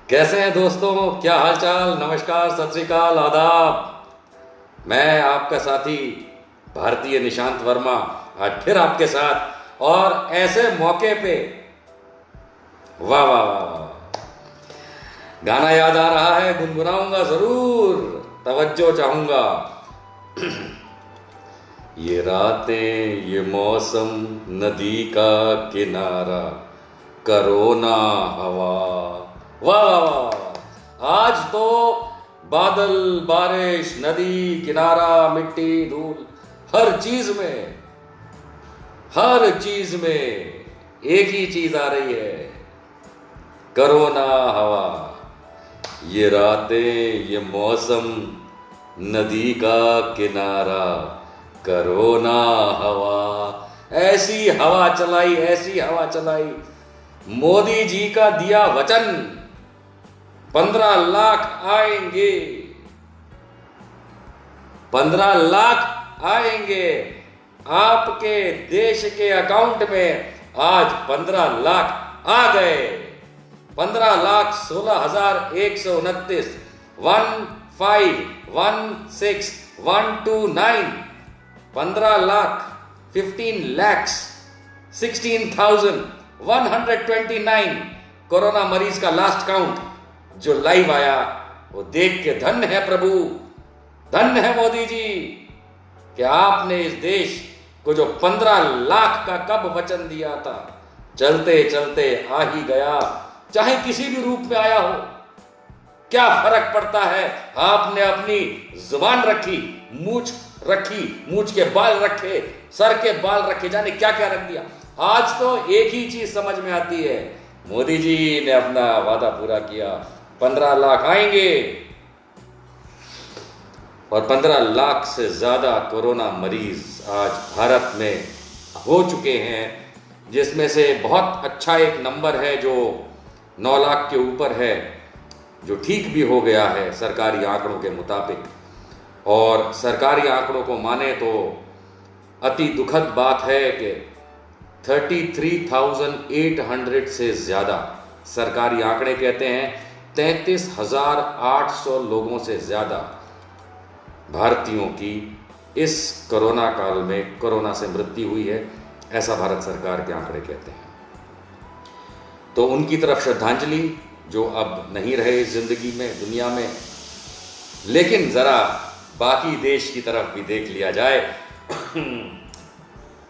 कैसे हैं दोस्तों? क्या हालचाल? नमस्कार, सत श्री अकाल, आदाब। मैं आपका साथी भारतीय निशांत वर्मा आज फिर आपके साथ, और ऐसे मौके पे वाह वाह वाह वाह, गाना याद आ रहा है, गुनगुनाऊंगा जरूर, तवज्जो चाहूंगा। ये रातें, ये मौसम, नदी का किनारा, करोना हवा, वाह वाह वाह। आज तो बादल, बारिश, नदी, किनारा, मिट्टी, धूल, हर चीज में एक ही चीज आ रही है, करोना हवा। ये रातें, ये मौसम, नदी का किनारा, करोना हवा। ऐसी हवा चलाई मोदी जी का दिया वचन, 15 लाख आएंगे, 15 लाख आएंगे आपके देश के अकाउंट में। आज 15 लाख आ गए, 15,16,129, 1516129, 15 लाख, 15 lakhs, 16,129 कोरोना मरीज का लास्ट काउंट जो लाइव आया, वो देख के धन्य है प्रभु, धन्य है मोदी जी कि आपने इस देश को जो 15 लाख का कब वचन दिया था, चलते चलते आ ही गया। चाहे किसी भी रूप में आया हो, क्या फर्क पड़ता है? आपने अपनी जुबान रखी, मूछ रखी, मूछ के बाल रखे, सर के बाल रखे, जाने क्या क्या रख दिया। आज तो एक ही चीज समझ में आती है, मोदी जी ने अपना वादा पूरा किया, 15 लाख आएंगे, और 15 लाख से ज्यादा कोरोना मरीज आज भारत में हो चुके हैं, जिसमें से बहुत अच्छा एक नंबर है जो 9 लाख के ऊपर है, जो ठीक भी हो गया है सरकारी आंकड़ों के मुताबिक। और सरकारी आंकड़ों को माने तो अति दुखद बात है कि 33,800 से ज़्यादा, सरकारी आंकड़े कहते हैं 33,800 लोगों से ज़्यादा भारतीयों की इस कोरोना काल में कोरोना से मृत्यु हुई है, ऐसा भारत सरकार के आंकड़े कहते हैं। तो उनकी तरफ श्रद्धांजलि, जो अब नहीं रहे इस जिंदगी में, दुनिया में। लेकिन जरा बाकी देश की तरफ भी देख लिया जाए।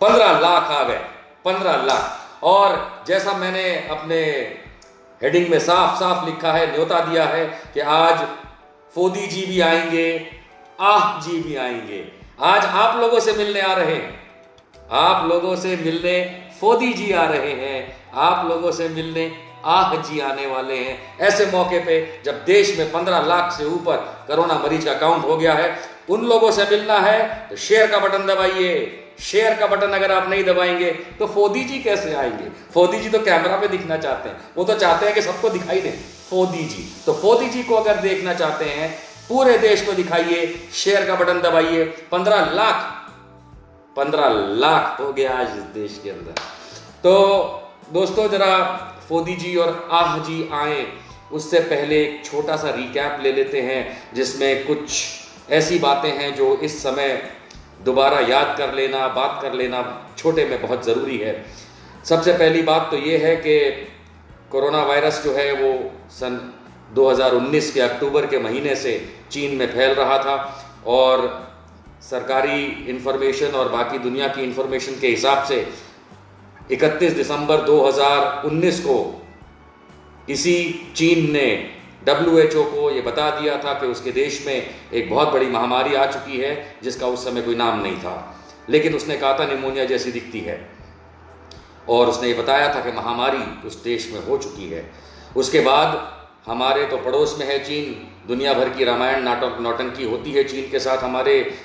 15 लाख आ गए, 15 लाख। और जैसा मैंने अपने हेडिंग में साफ साफ लिखा है, न्योता दिया है कि आज फोदी जी भी आएंगे, आह जी भी आएंगे। आज आप लोगों से मिलने आ रहे हैं, आप लोगों से मिलने फोदी जी आ रहे हैं, आप लोगों से मिलने आह जी आने वाले हैं। ऐसे मौके पे जब देश में 15 लाख से ऊपर कोरोना मरीज का काउंट हो गया है, उन लोगों से मिलना है तो शेयर का बटन दबाइए। शेयर का बटन अगर आप नहीं दबाएंगे तो फोदी जी कैसे आएंगे? फोदी जी तो कैमरा पे दिखना चाहते हैं, वो तो चाहते हैं कि सबको दिखाई दे फोदी जी। तो फोदी जी को अगर देखना चाहते हैं, पूरे देश को दिखाइए, शेयर का बटन दबाइए। 15 लाख हो गया आज इस देश के अंदर। तो दोस्तों, जरा फोदी जी और आह जी आए, उससे पहले एक छोटा सा रिकैप ले लेते हैं, जिसमें कुछ ऐसी बातें हैं जो इस समय दोबारा याद कर लेना, बात कर लेना छोटे में बहुत ज़रूरी है। सबसे पहली बात तो ये है कि कोरोना वायरस जो है वो सन 2019 के अक्टूबर के महीने से चीन में फैल रहा था, और सरकारी इंफॉर्मेशन और बाकी दुनिया की इंफॉर्मेशन के हिसाब से 31 दिसंबर 2019 को इसी चीन ने WHO को ये बता दिया था कि उसके देश में एक बहुत बड़ी महामारी आ चुकी है, जिसका उस समय कोई नाम नहीं था, लेकिन उसने कहा था निमोनिया जैसी दिखती है, और उसने ये बताया था कि महामारी उस देश में हो चुकी है। उसके बाद हमारे तो पड़ोस में है चीन, दुनिया भर की रामायण नाटक नौटंकी होती है चीन के साथ, हमारे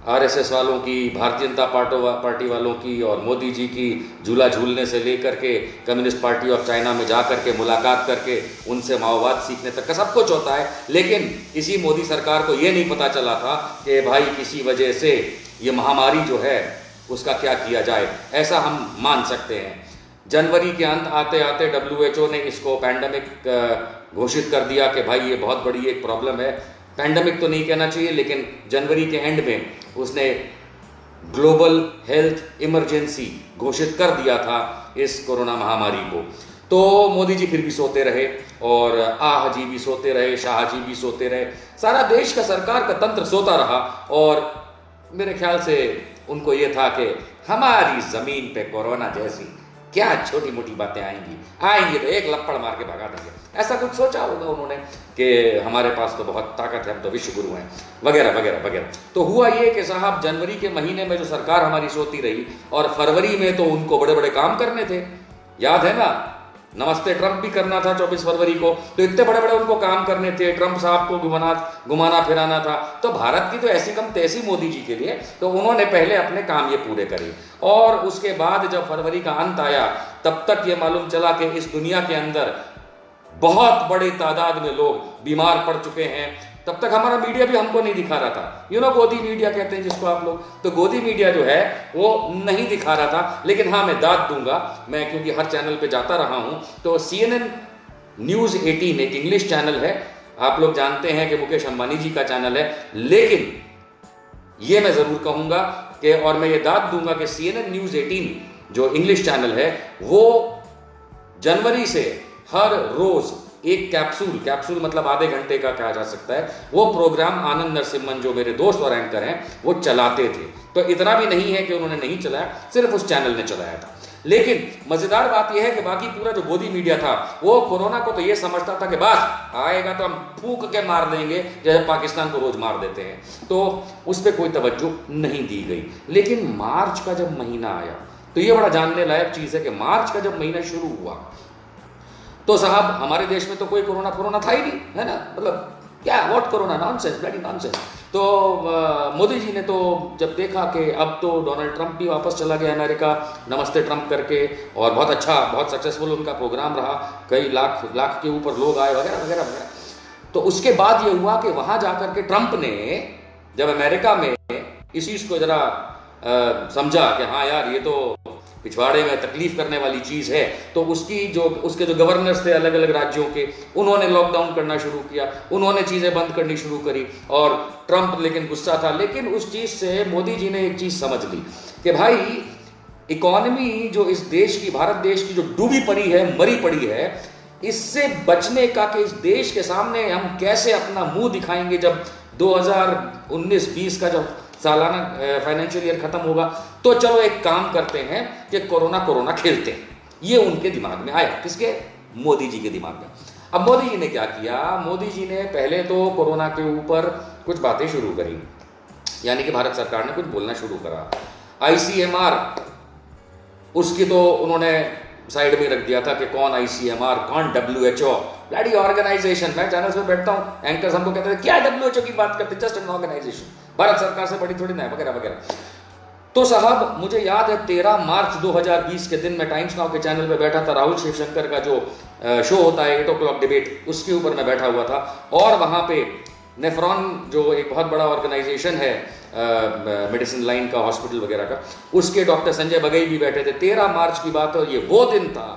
RSS वालों की, भारतीय जनता पार्टी वालों की, और मोदी जी की झूला झूलने से लेकर के कम्युनिस्ट पार्टी ऑफ चाइना में जा करके मुलाकात करके उनसे माओवाद सीखने तक का सब कुछ होता है। लेकिन इसी मोदी सरकार को ये नहीं पता चला था कि भाई किसी वजह से ये महामारी जो है उसका क्या किया जाए, ऐसा हम मान सकते हैं। जनवरी के अंत आते आते WHO ने इसको पैंडेमिक घोषित कर दिया कि भाई ये बहुत बड़ी एक प्रॉब्लम है। पैंडेमिक तो नहीं कहना चाहिए, लेकिन जनवरी के एंड में उसने ग्लोबल हेल्थ इमरजेंसी घोषित कर दिया था इस कोरोना महामारी को। तो मोदी जी फिर भी सोते रहे और आह जी भी सोते रहे, शाह जी भी सोते रहे, सारा देश का सरकार का तंत्र सोता रहा। और मेरे ख्याल से उनको ये था कि हमारी जमीन पे कोरोना जैसी क्या छोटी मोटी बातें आएंगी तो एक लपड़ मार के भगा देंगे, ऐसा कुछ सोचा होगा उन्होंने कि हमारे पास तो बहुत ताकत है, हम तो विश्व गुरु हैं, वगैरह वगैरह वगैरह। तो हुआ ये कि साहब जनवरी के महीने में जो सरकार हमारी सोती रही, और फरवरी में तो उनको बड़े बड़े काम करने थे, याद है ना, नमस्ते ट्रंप भी करना था 24 फरवरी को, तो इतने बड़े बड़े उनको काम करने थे, ट्रंप साहब को घुमाना फिराना था। तो भारत की तो ऐसी कम तैसी मोदी जी के लिए, तो उन्होंने पहले अपने काम ये पूरे करे। और उसके बाद जब फरवरी का अंत आया, तब तक ये मालूम चला कि इस दुनिया के अंदर बहुत बड़ी तादाद में लोग बीमार पड़ चुके हैं। तब तक हमारा मीडिया भी हमको नहीं दिखा रहा था, गोदी मीडिया कहते हैं जिसको आप लोग, तो गोदी मीडिया जो है वो नहीं दिखा रहा था। लेकिन हाँ, मैं दाद दूंगा, मैं क्योंकि हर चैनल पे जाता रहा हूं, तो CNN न्यूज 18 एक इंग्लिश चैनल है, आप लोग जानते हैं कि मुकेश अंबानी जी का चैनल है, लेकिन ये मैं जरूर कहूंगा कि, और मैं ये दाद दूंगा कि CNN न्यूज 18 जो इंग्लिश चैनल है, वो जनवरी से हर रोज एक कैप्सूल मतलब आधे घंटे का कहा जा सकता है, वो प्रोग्राम आनंद नरसिम्हन जो मेरे दोस्त और एंकर हैं वो चलाते थे। तो इतना भी नहीं है कि उन्होंने नहीं चलाया, सिर्फ उस चैनल ने चलाया था। लेकिन मजेदार बात यह है कि बाकी पूरा जो गोदी मीडिया था वो कोरोना को तो ये समझता था कि बस आएगा तो हम फूंक के मार देंगे, जैसे पाकिस्तान को रोज मार देते हैं, तो उस पर कोई तवज्जो नहीं दी गई। लेकिन मार्च का जब महीना आया, तो ये बड़ा जानने लायक चीज है कि मार्च का जब महीना शुरू हुआ, तो साहब हमारे देश में तो कोई कोरोना था ही नहीं, है ना, मतलब क्या, what corona, nonsense, bloody nonsense. तो मोदी जी ने तो जब देखा कि अब तो डोनाल्ड ट्रंप भी वापस चला गया अमेरिका, नमस्ते ट्रंप करके, और बहुत अच्छा, बहुत सक्सेसफुल उनका प्रोग्राम रहा, कई लाख के ऊपर लोग आए, वगैरह वगैरह वगैरह। तो उसके बाद ये हुआ कि वहां जाकर के ट्रंप ने जब अमेरिका में इस चीज को जरा समझा कि हाँ यार ये तो पिछवाड़े में तकलीफ करने वाली चीज है, तो उसके जो गवर्नर्स थे अलग अलग राज्यों के, उन्होंने लॉकडाउन करना शुरू किया, उन्होंने चीजें बंद करनी शुरू करी, और ट्रंप लेकिन गुस्सा था। लेकिन उस चीज से मोदी जी ने एक चीज समझ ली कि भाई इकोनॉमी जो इस देश की, भारत देश की जो डूबी पड़ी है, मरी पड़ी है, इससे बचने का कि इस देश के सामने हम कैसे अपना मुंह दिखाएंगे जब 2019-20 का जब सालाना फाइनेंशियल ईयर खत्म होगा, तो चलो एक काम करते हैं कि कोरोना खेलते हैं। ये उनके दिमाग में आया, किसके, मोदी जी के दिमाग में। अब मोदी जी ने क्या किया, मोदी जी ने पहले तो कोरोना के ऊपर कुछ बातें शुरू करी, यानी कि भारत सरकार ने कुछ बोलना शुरू करा। ICMR उसकी तो उन्होंने साइड में रख दिया था कि कौन ICMR, कौन WHO, ब्लडी ऑर्गेनाइजेशन। मैं चैनल पे बैठता हूं, एंकर्स हमको कहते हैं क्या WHO की बात करते, जस्ट एन ऑर्गेनाइजेशन, भारत सरकार से बड़ी थोड़ी ना है, वगैरह वगैरह। तो साहब मुझे याद है 13 मार्च 2020 के दिन मैं टाइम्स नाउ के चैनल पे बैठा था, राहुल शिवशंकर का जो शो होता है 8 o'clock डिबेट, उसके ऊपर मैं बैठा हुआ था, और वहां पे नेफ्रॉन जो एक बहुत बड़ा ऑर्गेनाइजेशन है मेडिसिन लाइन का, हॉस्पिटल वगैरह का, उसके डॉक्टर संजय बगई भी बैठे थे। 13 मार्च की बात है, ये वो दिन था,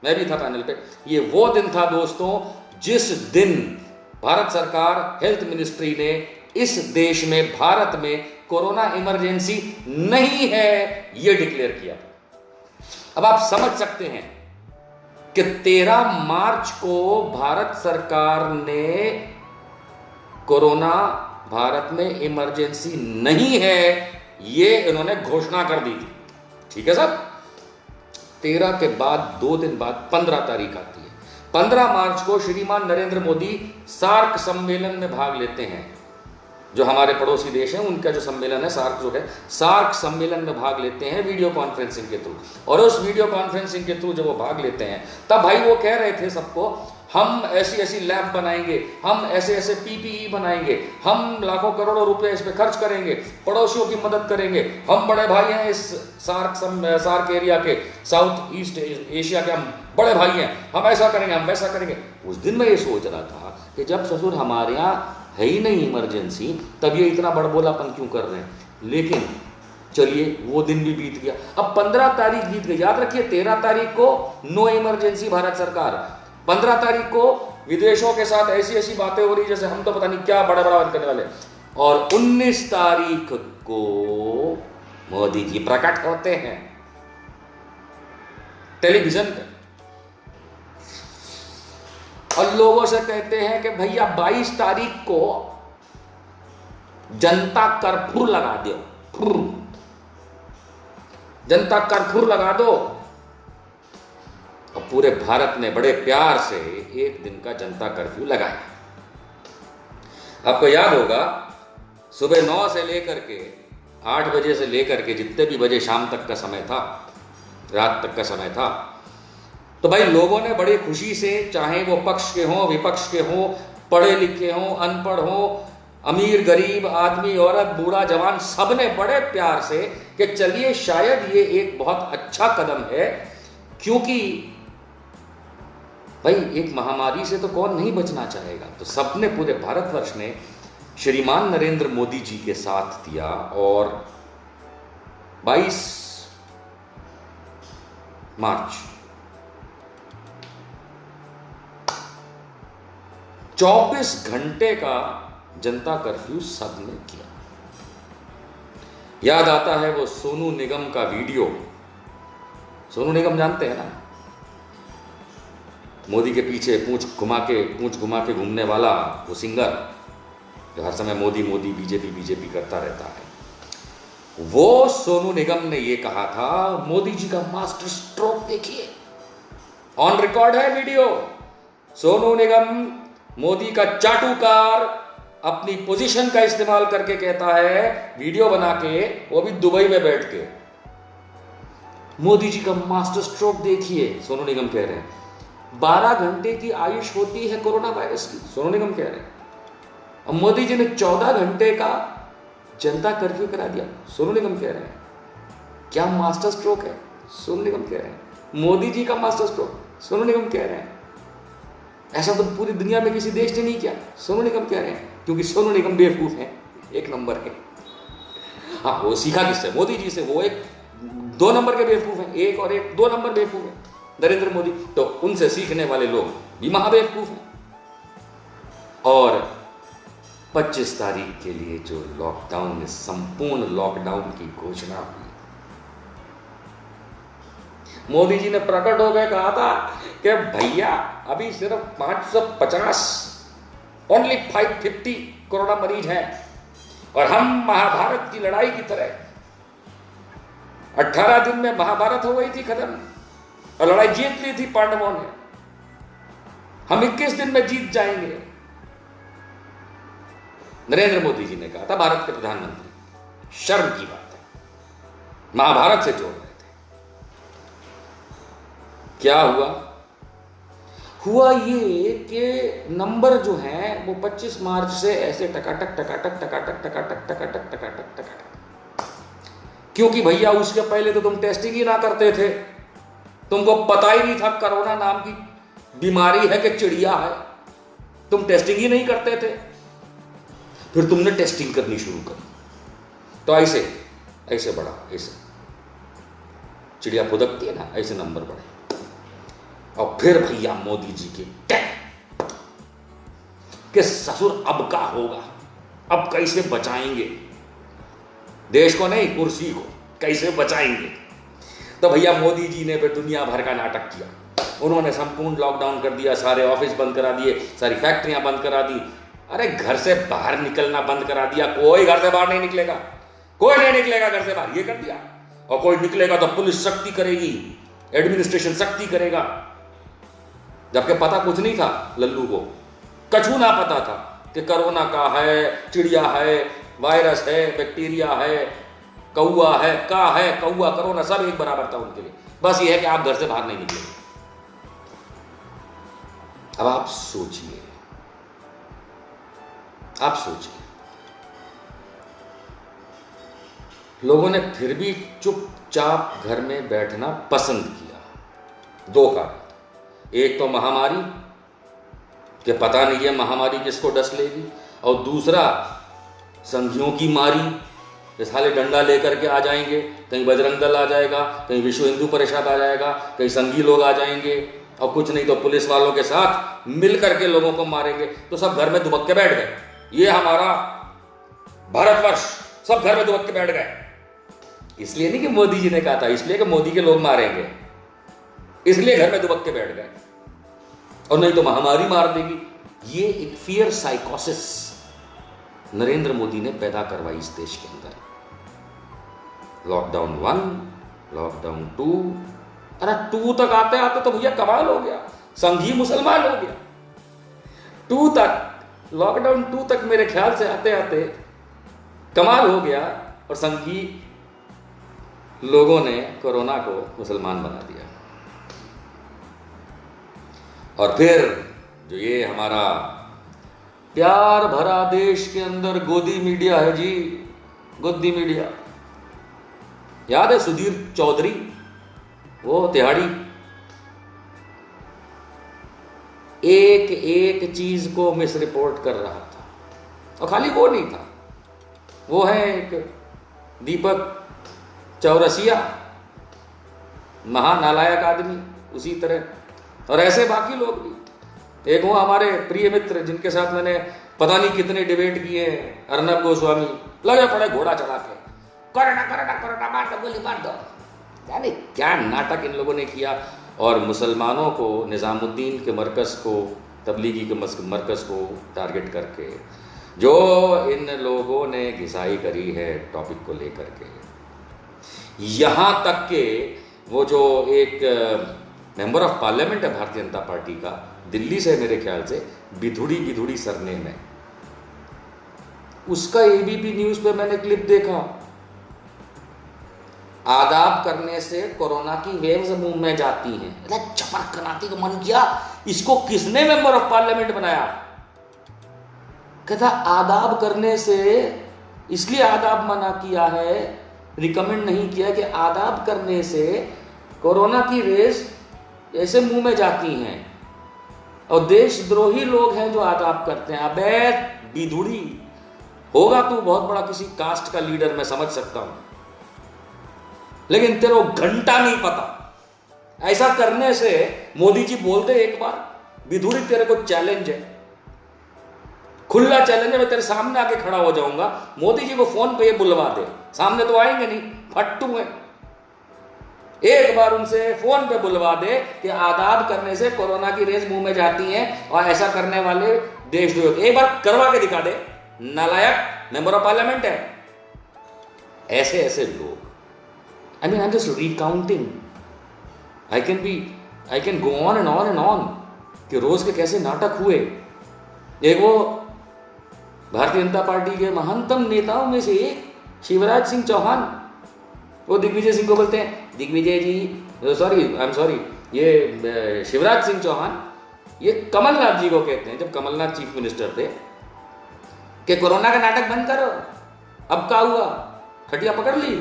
मैं भी था पैनल पे, ये वो दिन था दोस्तों जिस दिन भारत सरकार, हेल्थ मिनिस्ट्री ने इस देश में, भारत में कोरोना इमरजेंसी नहीं है ये डिक्लेयर किया। अब आप समझ सकते हैं कि 13 मार्च को भारत सरकार ने कोरोना भारत में इमरजेंसी नहीं है ये इन्होंने घोषणा कर दी थी, ठीक है साहब। 13 के बाद 2 दिन बाद 15 तारीख आती है। 15 मार्च को श्रीमान नरेंद्र मोदी सार्क सम्मेलन में भाग लेते हैं, जो हमारे पड़ोसी देश हैं उनका जो सम्मेलन है सार्क जो है, सार्क सम्मेलन में भाग लेते हैं वीडियो कॉन्फ्रेंसिंग के थ्रू। और उस वीडियो कॉन्फ्रेंसिंग के थ्रू जब वो भाग लेते हैं, तब भाई वो कह रहे थे सबको, हम ऐसी ऐसी लैब बनाएंगे, हम ऐसे ऐसे PPE बनाएंगे, हम लाखों करोड़ों रुपए इस पे खर्च करेंगे, पड़ोसियों की मदद करेंगे, हम बड़े भाई हैं इस सार्क एरिया के, साउथ ईस्ट एशिया के हम बड़े भाई हैं, हम ऐसा करेंगे, हम वैसा करेंगे। उस दिन मैं ये सोच रहा था कि जब ससुर हमारे यहाँ है ही नहीं इमरजेंसी, तब ये इतना बड़बोलापन क्यों कर रहे हैं। लेकिन चलिए वो दिन भी बीत गया। अब 15 तारीख बीत गई। याद रखिए 13 तारीख को नो इमरजेंसी भारत सरकार, 15 तारीख को विदेशों के साथ ऐसी ऐसी बातें हो रही जैसे हम तो पता नहीं क्या बड़ा बड़ा बंद करने वाले, और 19 तारीख को मोदी जी प्रकट होते हैं टेलीविजन पे और लोगों से कहते हैं कि भैया 22 तारीख को जनता कर्फ्यू लगा दो, जनता कर्फ्यू लगा दो। और पूरे भारत ने बड़े प्यार से एक दिन का जनता कर्फ्यू लगाया। आपको याद होगा सुबह 9 से लेकर के 8 बजे से लेकर के जितने भी बजे शाम तक का समय था, रात तक का समय था, तो भाई लोगों ने बड़ी खुशी से, चाहे वो पक्ष के हों विपक्ष के हों, पढ़े लिखे हों अनपढ़ हों, अमीर गरीब आदमी औरत बूढ़ा जवान, सबने बड़े प्यार से कि चलिए शायद ये एक बहुत अच्छा कदम है, क्योंकि भाई एक महामारी से तो कौन नहीं बचना चाहेगा। तो सबने, पूरे भारतवर्ष ने श्रीमान नरेंद्र मोदी जी के साथ दिया और 22 मार्च 24 घंटे का जनता कर्फ्यू सबने किया। याद आता है वो सोनू निगम का वीडियो। सोनू निगम जानते हैं ना, मोदी के पीछे पूंछ घुमा के घूमने वाला वो सिंगर जो हर समय मोदी मोदी बीजेपी बीजेपी करता रहता है। वो सोनू निगम ने ये कहा था, मोदी जी का मास्टर स्ट्रोक देखिए, ऑन रिकॉर्ड है वीडियो। सोनू निगम मोदी का चाटुकार अपनी पोजीशन का इस्तेमाल करके कहता है, वीडियो बना के, वो भी दुबई में बैठ के, मोदी जी का मास्टर स्ट्रोक देखिए। सोनू निगम कह रहे हैं 12 घंटे की आयुष होती है कोरोना वायरस की, सोनू निगम कह रहे हैं। और मोदी जी ने 14 घंटे का जनता कर्फ्यू करा दिया, सोनू निगम कह रहे हैं। क्या मास्टर स्ट्रोक है, सोनू निगम कह रहे हैं। मोदी जी का मास्टर स्ट्रोक, सोनू निगम कह रहे हैं। ऐसा तो पूरी दुनिया में किसी देश ने नहीं किया, सोनू निगम कह रहे हैं, क्योंकि सोनू निगम बेवकूफ है, एक नंबर के। हाँ, वो सीखा किससे? मोदी जी से। वो एक 2 नंबर के बेवकूफ हैं, एक और एक 2 नंबर बेवकूफ है नरेंद्र मोदी। तो उनसे सीखने वाले लोग भी महाबेवकूफ हैं। और 25 तारीख के लिए जो लॉकडाउन, संपूर्ण लॉकडाउन की घोषणा हुई, मोदी जी ने प्रकट हो गए कहा था कि भैया अभी सिर्फ 550, ओनली 550 कोरोना मरीज हैं और हम महाभारत की लड़ाई की तरह 18 दिन में महाभारत हो गई थी खत्म और लड़ाई जीत ली थी पांडवों ने। हम 21 दिन में जीत जाएंगे, नरेंद्र मोदी जी ने कहा था, भारत के प्रधानमंत्री। शर्म की बात है, महाभारत से जोड़ रहे थे। क्या हुआ? हुआ ये कि नंबर जो है वो 25 मार्च से ऐसे टकाटक टकाटक टकाटक टकाटक टकाटक टकाटक टकाटक, क्योंकि भैया उसके पहले तो तुम टेस्टिंग ही ना करते थे, तुमको पता ही नहीं था कोरोना नाम की बीमारी है कि चिड़िया है, तुम टेस्टिंग ही नहीं करते थे। फिर तुमने टेस्टिंग करनी शुरू कर, तो ऐसे ऐसे बढ़ा, ऐसे चिड़िया फुदकती है ना, ऐसे नंबर बढ़े। और फिर भैया मोदी जी के ससुर अब का होगा, अब कैसे बचाएंगे देश को, नहीं कुर्सी को कैसे बचाएंगे। तो भैया मोदी जी ने फिर दुनिया भर का नाटक किया। उन्होंने संपूर्ण लॉकडाउन कर दिया, सारे ऑफिस बंद करा दिए, सारी फैक्ट्रियां बंद करा दी। अरे घर से बाहर निकलना बंद करा दिया, कोई घर से बाहर नहीं निकलेगा, कोई नहीं निकलेगा घर से बाहर, ये कर दिया। और कोई निकलेगा तो पुलिस सख्ती करेगी, एडमिनिस्ट्रेशन सख्ती करेगा। जबकि पता कुछ नहीं था लल्लू को, कछु ना पता था कि कोरोना का है, चिड़िया है, वायरस है, बैक्टीरिया है, कौआ है, का है, कौआ कोरोना सब एक बराबर था उनके लिए। बस ये है कि आप घर से बाहर नहीं निकलेंगे। अब आप सोचिए, आप सोचिए, लोगों ने फिर भी चुपचाप घर में बैठना पसंद किया। 2 कारण, एक तो महामारी कि पता नहीं है महामारी किसको डस लेगी, और दूसरा संधियों की मारी ये साले डंडा लेकर के आ जाएंगे, कहीं बजरंग दल आ जाएगा, कहीं विश्व हिंदू परिषद आ जाएगा, कहीं संघी लोग आ जाएंगे, और कुछ नहीं तो पुलिस वालों के साथ मिल करके लोगों को मारेंगे। तो सब घर में दुबक के बैठ गए। ये हमारा भारतवर्ष, सब घर में दुबक के बैठ गए। इसलिए नहीं कि मोदी जी ने कहा था, इसलिए कि मोदी के लोग मारेंगे, इसलिए घर में दुबक के बैठ गए, और नहीं तो महामारी मार देगी। ये एक फियर साइकोसिस नरेंद्र मोदी ने पैदा करवाई इस देश के अंदर। लॉकडाउन 1, लॉकडाउन 2, अरे 2 तक आते आते तो भैया कमाल हो गया, संघी मुसलमान हो गया। 2 तक, लॉकडाउन 2 तक मेरे ख्याल से आते आते कमाल हो गया, और संघी लोगों ने कोरोना को मुसलमान बना दिया। और फिर जो ये हमारा प्यार भरा देश के अंदर गोदी मीडिया है जी, गोदी मीडिया, याद है सुधीर चौधरी, वो तिहाड़ी, एक एक चीज को मिस रिपोर्ट कर रहा था। और खाली वो नहीं था, वो है एक दीपक चौरसिया, महानालायक आदमी उसी तरह, और ऐसे बाकी लोग भी। एक वो हमारे प्रिय मित्र जिनके साथ मैंने पता नहीं कितने डिबेट किए हैं, अर्नब गोस्वामी, लगे पड़े घोड़ा चढ़ा के, कोरोना कोरोना कोरोना मार दो, गोली मार दो, यानी क्या नाटक इन लोगों ने किया। और मुसलमानों को, निजामुद्दीन के मरकज को, तबलीगी के मरकज को टारगेट करके जो इन लोगों ने घिसाई करी है टॉपिक को लेकर के, यहां तक के वो जो एक मेंबर ऑफ पार्लियामेंट है भारतीय जनता पार्टी का, दिल्ली से मेरे ख्याल से, बिधुड़ी सरनेम है, उसका एबीपी न्यूज पे मैंने क्लिप देखा, आदाब करने से कोरोना की वेव्स मुंह में जाती हैं। अरे चपक कराती तो मन किया, इसको किसने मेंबर ऑफ पार्लियामेंट बनाया? कहता आदाब करने से, इसलिए आदाब मना किया है, रिकमेंड नहीं किया कि आदाब करने से कोरोना की रेस ऐसे मुंह में जाती हैं, और देशद्रोही लोग हैं जो आदाब करते हैं। अबे बिधुड़ी, होगा तू बहुत बड़ा किसी कास्ट का लीडर, मैं समझ सकता हूं, लेकिन तेरे को घंटा नहीं पता। ऐसा करने से मोदी जी बोलते एक बार, बिधुड़ी तेरे को चैलेंज है, खुला चैलेंज है, मैं तेरे सामने आके खड़ा हो जाऊंगा, मोदी जी को फोन पे ये बुलवा दे, सामने तो आएंगे नहीं, फट्टू है, एक बार उनसे फोन पे बुलवा दे कि आदाब करने से कोरोना की रेस मुंह में जाती है, और ऐसा करने वाले देशद्रोही, एक बार करवा के दिखा दे, नालायक मेंबर ऑफ पार्लियामेंट है। ऐसे ऐसे लोग, I mean I am just recounting, I can go on and on and on कि रोज के कैसे नाटक हुए। एक वो भारतीय जनता पार्टी के महंतम नेताओं में से एक शिवराज सिंह चौहान, वो दिग्विजय सिंह को बोलते हैं दिग्विजय जी, सॉरी आई एम सॉरी, ये शिवराज सिंह चौहान ये कमलनाथ जी को कहते हैं, जब कमलनाथ चीफ मिनिस्टर थे, कि कोरोना का नाटक बंद करो। अब क्या हुआ, खटिया पकड़ ली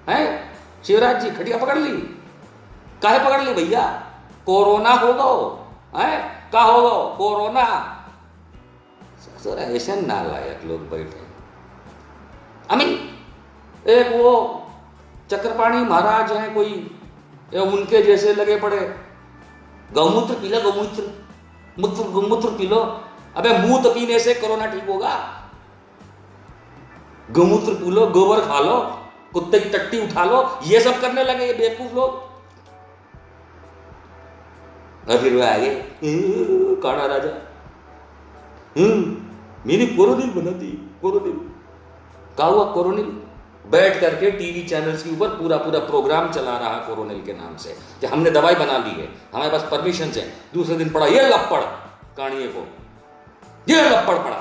है शिवराज जी, खटिया पकड़ ली, काहे पकड़ ली भैया, कोरोना हो गो है, क्या हो गो कोरोना। ऐसे नालायक लोग बैठे। आई मीन एक वो चक्रपाणी महाराज हैं कोई, उनके जैसे लगे पड़े, गौमूत्र पी लो, गौमूत्र पी लो। अबे मुंह तो पीने से कोरोना ठीक होगा? गौमूत्र पी लो, गोबर खा लो, कुत्ते की टट्टी उठा लो, ये सब करने लगे ये बेवकूफ लोग। और फिर वो आगे काड़ा राजा, मैंने कोरोनिल बना दी, कोरोनिल क्या हुआ? कोरोनिल बैठ करके टीवी चैनल्स के ऊपर पूरा प्रोग्राम चला रहा कोरोनिल के नाम से कि हमने दवाई बना ली है, हमारे पास परमिशन है। दूसरे दिन पड़ा ये लपड़ कानिए को, ये लपड़ पड़ा,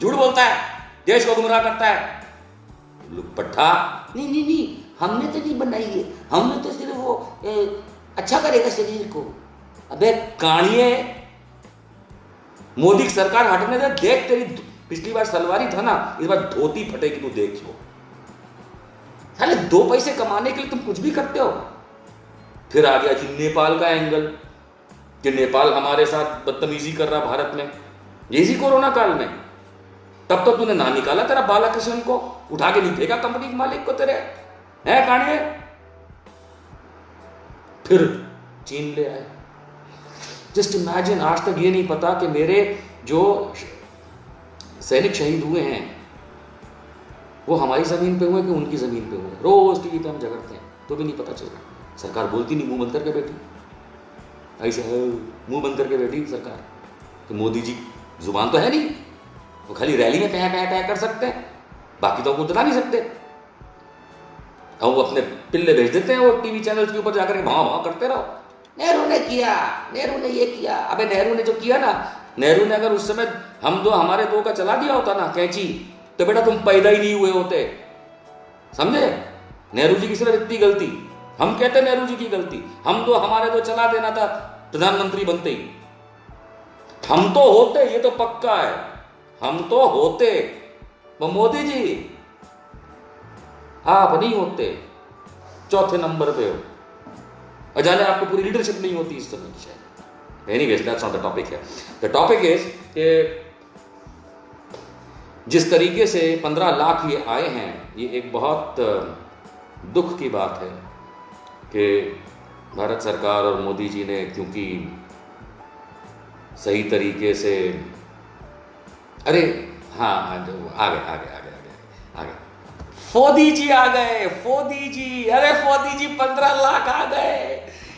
झूठ बोलता है, देश को गुमराह करता है। लुपट्ठा नहीं, हमने तो नहीं बनाई है, हमने तो सिर्फ वो अच्छा करेगा शरीर को। अबे कानिए, मोदी की सरकार हटने दे, देख तेरी पिछली बार सलवारी था ना, इस बार धोती फटेगी, तू देखियो। साले 2 पैसे कमाने के लिए तुम कुछ भी करते हो। फिर आ गया जी नेपाल का एंगल कि नेपाल हमारे साथ बदतमीजी कर रहा भारत में, इसी कोरोना काल में। तब तो तूने ना निकाला तेरा बालाकृष्ण को, उठा के नहीं फेंका कंपनी के मालिक को तेरे, है कांडिये? फिर चीन ले आए। जस्ट इमेजिन, आज तक ये नहीं पता कि मेरे जो सैनिक शहीद हुए हैं वो हमारी जमीन पे हुए कि उनकी जमीन पे हुए। रोज टीवी पे हम झगड़ते हैं तो भी नहीं पता चल रहा। सरकार बोलती नहीं, मुंह बंद करके बैठी, ऐसे मुंह बंद करके बैठी सरकार। तो मोदी जी जुबान तो है नहीं, वो खाली रैली में कह कर सकते हैं, बाकी तो वो बता नहीं सकते। और वो अपने पिल्ले भेज देते हैं वो टीवी चैनल के ऊपर जाकर के भाव भाव करते रहो, नेहरू ने किया, नेहरू ने ये किया। अबे नेहरू ने जो किया ना, नेहरू ने अगर उस समय हमारे दो का चला दिया होता ना कैंची, तो बेटा तुम पैदा ही नहीं हुए होते, समझे? नेहरू जी की सिर्फ इतनी गलती, हम कहते नेहरू जी की गलती, हमारे दो चला देना था प्रधानमंत्री बनते ही। हम तो होते, ये तो पक्का है, हम तो होते। वो मोदी जी आप नहीं होते, चौथे नंबर पे हो, और जाने आपको पूरी लीडरशिप नहीं होती इस तरह की शायद। Anyways, that's not the topic है। द टॉपिक इज कि जिस तरीके से 15 लाख ये आए हैं, ये एक बहुत दुख की बात है कि भारत सरकार और मोदी जी ने, क्योंकि सही तरीके से, अरे हाँ जो आगे फोदी जी आ गए, फोदी जी, अरे फोदी जी 15 लाख आ गए,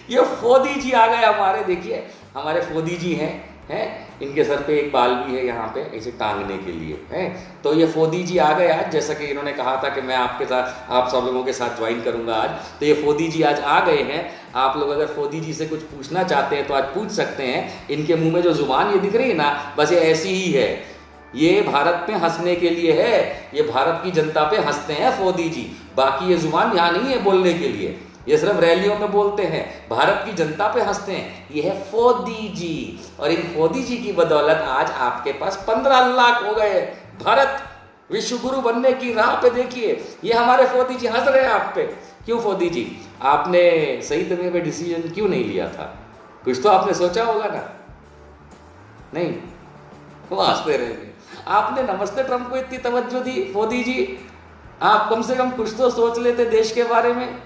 ये फोदी जी आ गए हमारे। देखिए हमारे फोदी जी हैं, इनके सर पे एक बाल भी है यहाँ पे ऐसे टांगने के लिए, है। तो ये फोदी जी आ गए आज, जैसा कि इन्होंने कहा था कि मैं आपके साथ, आप सब लोगों के साथ ज्वाइन करूंगा आज, तो ये फोदी जी आज आ गए हैं। आप लोग अगर फोदी जी से कुछ पूछना चाहते हैं तो आज पूछ सकते हैं। इनके मुंह में जो जुबान ये दिख रही है ना, बस ये ऐसी ही है, ये भारत पे हंसने के लिए है, ये भारत की जनता पे हंसते हैं फोदी जी। बाकी ये जुबान यहाँ नहीं है बोलने के लिए, ये सिर्फ रैलियों में बोलते हैं, भारत की जनता पे हंसते हैं। ये है फोदी जी, और इन फोदी जी की बदौलत आज आपके पास 15 लाख हो गए। भारत विश्व गुरु बनने की राह पे देखिए, ये हमारे फोदी जी हंस रहे हैं आप पे। क्यों फोदी जी, आपने सही समय पे डिसीजन क्यों नहीं लिया था? कुछ तो आपने सोचा होगा ना? नहीं, वो हंसते रहे। आपने नमस्ते ट्रंप को इतनी तवज्जो दी, फोदी जी, आप कम से कम कुछ तो सोच लेते देश के बारे में।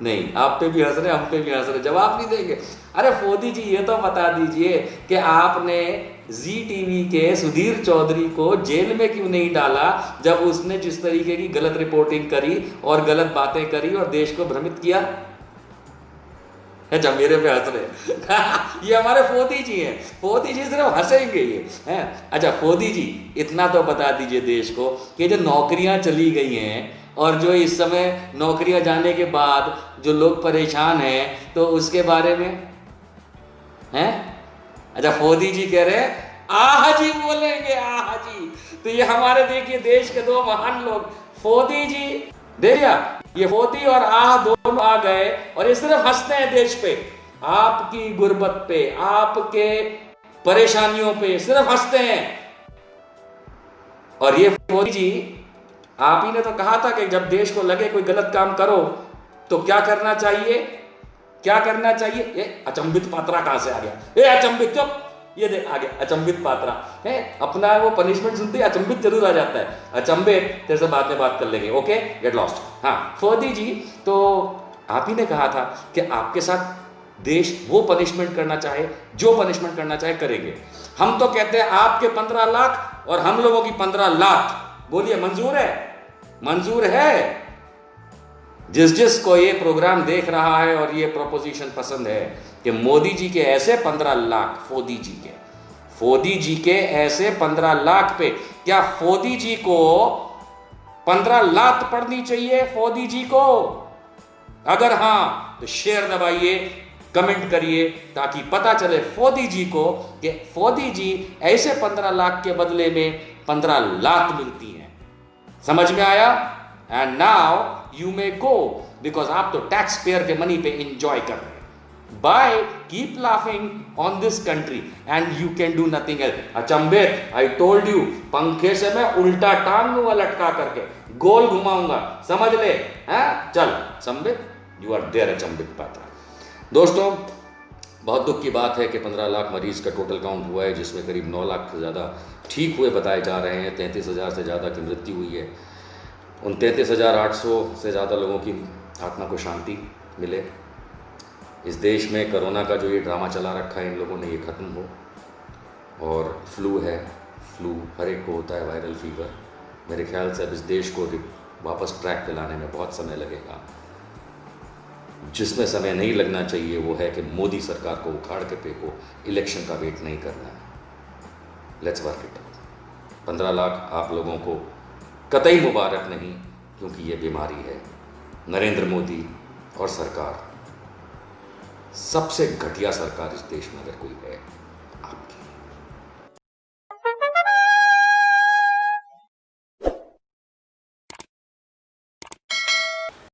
नहीं, आप पे भी हंस रहे, हम पे भी हंस रहे, जवाब नहीं देंगे। अरे फोदी जी ये तो बता दीजिए कि आपने जी टीवी के सुधीर चौधरी को जेल में क्यों नहीं डाला, जब उसने जिस तरीके की गलत रिपोर्टिंग करी और गलत बातें करी और देश को भ्रमित किया। अच्छा मेरे पे हंस रहे ये हमारे फोदी जी हैं, फोदी जी सिर्फ हंसेंगे ये हैं। अच्छा फोदी जी इतना तो बता दीजिए देश को कि जो नौकरियां चली गई हैं और जो इस समय नौकरियां जाने के बाद जो लोग परेशान हैं, तो उसके बारे में हैं। अच्छा फोदी जी कह रहे हैं आह जी बोलेंगे, आह जी। तो ये हमारे देखिए देश के दो महान लोग, फोदी जी, देखिए ये फोदी और आह दोनों आ गए और ये सिर्फ हंसते हैं देश पे, आपकी गुर्बत पे, आपके परेशानियों पे सिर्फ हंसते हैं। और ये फोदी जी, आप ही ने तो कहा था कि जब देश को लगे कोई गलत काम करो तो क्या करना चाहिए, क्या करना चाहिए। ये अचंबित पात्रा कहां से आ गया? ये अचंबित, चुप, ये देख आ गया अचंबित पात्रा है। अपना वो पनिशमेंट सुनते ही अचंबित जरूर आ जाता है। अचंबित तेरे से बाद में बात कर लेंगे, ओके, गेट लॉस्ट। हाँ फोदी जी, तो आप ही ने कहा था कि आपके साथ देश वो पनिशमेंट करना चाहे, जो पनिशमेंट करना चाहे करेंगे। हम तो कहते हैं आपके 15 लाख और हम लोगों की 15 लाख, बोलिए मंजूर है? मंजूर है? जिस को ये प्रोग्राम देख रहा है और ये प्रोपोजिशन पसंद है कि मोदी जी के ऐसे 15 लाख, फोदी जी के ऐसे 15 लाख पे क्या फोदी जी को 15 लाख पड़नी चाहिए? फोदी जी को अगर हाँ तो शेयर दबाइए, कमेंट करिए, ताकि पता चले फोदी जी को कि फोदी जी ऐसे 15 लाख के बदले में 15 लाख मिलती हैं। समझ में आया? And now you may go, because आप तो टैक्स पेयर के मनी पे एंजॉय कर रहे हैं। Bye, keep laughing on this country and you can do nothing else. अचंबित, आई टोल्ड यू, पंखे से मैं उल्टा टांग दूंगा लटका करके, गोल घुमाऊंगा, समझ ले? हैं? चल संबित, यू आर देयर अचंबित पात्रा। दोस्तों बहुत दुख की बात है कि 15 लाख मरीज का टोटल काउंट हुआ है, जिसमें करीब 9 लाख से ज़्यादा ठीक हुए बताए जा रहे हैं। 33,000 से ज़्यादा की मृत्यु हुई है। उन 33,800 से ज़्यादा लोगों की आत्मा को शांति मिले। इस देश में कोरोना का जो ये ड्रामा चला रखा है इन लोगों ने, ये ख़त्म हो। और फ्लू है, फ्लू हर एक को होता है, वायरल फीवर। मेरे ख्याल से अब इस देश को वापस ट्रैक पे लाने में बहुत समय लगेगा। जिसमें समय नहीं लगना चाहिए वो है कि मोदी सरकार को उखाड़ के फेंको, इलेक्शन का वेट नहीं करना है। Let's work it out. 15 lakh आप लोगों को कतई मुबारक नहीं, क्योंकि ये बीमारी है। नरेंद्र मोदी और सरकार सबसे घटिया सरकार इस देश में अगर कोई है।